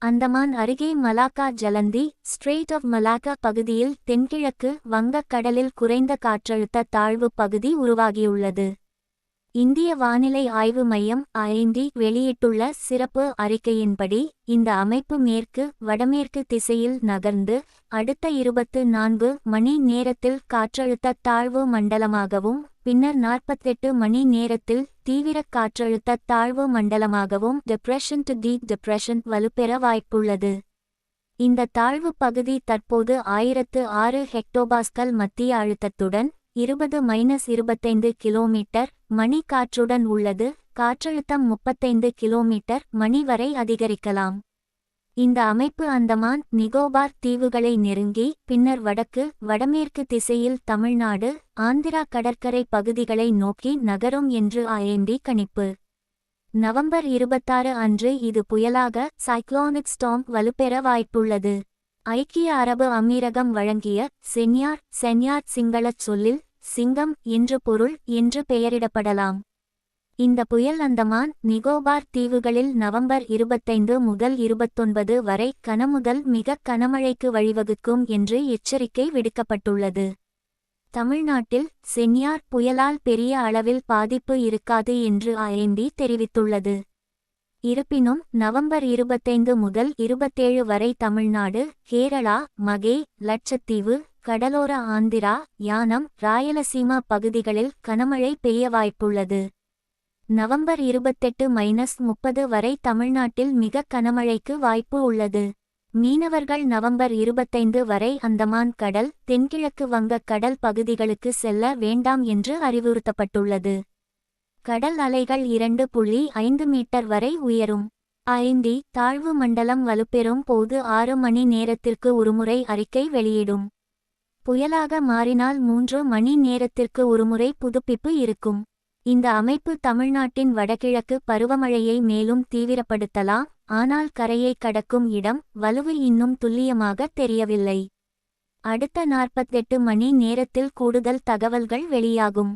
அந்தமான் அருகே Malacca ஜலந்தி straight of Malacca பகுதியில் தென்கிழக்கு வங்கக் கடலில் குறைந்த காற்றழுத்த தாழ்வு பகுதி உருவாகியுள்ளது. இந்திய வானிலை ஆய்வு மையம் (IMD) வெளியிட்டுள்ள சிறப்பு அறிக்கையின்படி, இந்த அமைப்பு மேற்கு வடமேற்கு திசையில் நகர்ந்து அடுத்த 24 மணி நேரத்தில் காற்றழுத்த தாழ்வு மண்டலமாகவும் பின்னர் 48 மணி நேரத்தில் தீவிர காற்றழுத்த தாழ்வு மண்டலமாகவும் டிப்ரெஷன் டு டீப் டிப்ரெஷன் வலுப்பெற வாய்ப்புள்ளது. இந்த தாழ்வு பகுதி தற்போது 1006 ஹெக்டோபாஸ்கல் மத்திய அழுத்தத்துடன் 20-25 கிலோமீட்டர் மணி காற்றுடன் உள்ளது. காற்றழுத்தம் 35 கிலோமீட்டர் மணி வரை அதிகரிக்கலாம். இந்த அமைப்பு அந்தமான் நிகோபார் தீவுகளை நெருங்கி பின்னர் வடக்கு வடமேற்கு திசையில் தமிழ்நாடு ஆந்திரா கடற்கரை பகுதிகளை நோக்கி நகரும் என்று IMD கணிப்பு. நவம்பர் 26 அன்று இது புயலாக சைக்ளோனிக் ஸ்டார்ம் வலுப்பெற வாய்ப்புள்ளது. ஐக்கிய அரபு அமீரகம் வழங்கிய சென்யார் சிங்களச் சொல்லில் சிங்கம் என்று பொருள் என்று பெயரிடப்படலாம். இந்த புயல் அந்தமான் நிகோபார் தீவுகளில் நவம்பர் 25 முதல் 29 வரை கனமுதல் மிக கனமழைக்கு வழிவகுக்கும் என்று எச்சரிக்கை விடுக்கப்பட்டுள்ளது. தமிழ்நாட்டில் சென்யார் புயலால் பெரிய அளவில் பாதிப்பு இருக்காது என்று IMD தெரிவித்துள்ளது. இருப்பினும் நவம்பர் 25 முதல் 27 வரை தமிழ்நாடு, கேரளா, மகே, லட்சத்தீவு, கடலோர ஆந்திரா, யானம், ராயலசீமா பகுதிகளில் கனமழை பெய்ய வாய்ப்புள்ளது. நவம்பர் 28-30 வரை தமிழ்நாட்டில் மிக கனமழைக்கு வாய்ப்பு உள்ளது. மீனவர்கள் நவம்பர் 25 வரை அந்தமான் கடல், தென்கிழக்கு வங்கக் கடல் பகுதிகளுக்கு செல்ல வேண்டாம் என்று அறிவுறுத்தப்பட்டுள்ளது. கடல் அலைகள் 2.5 மீட்டர் வரை உயரும். IMD தாழ்வு மண்டலம் வலுப்பெறும் போது 6 மணி நேரத்திற்கு ஒருமுறை அறிக்கை வெளியிடும். புயலாக மாறினால் 3 மணி நேரத்திற்கு ஒருமுறை புதுப்பிப்பு இருக்கும். இந்த அமைப்பு தமிழ்நாட்டின் வடகிழக்கு பருவமழையை மேலும் தீவிரப்படுத்தலாம். ஆனால் கரையை கடக்கும் இடம் வலுவு இன்னும் துல்லியமாக தெரியவில்லை. அடுத்த 48 மணி நேரத்தில் கூடுதல் தகவல்கள் வெளியாகும்.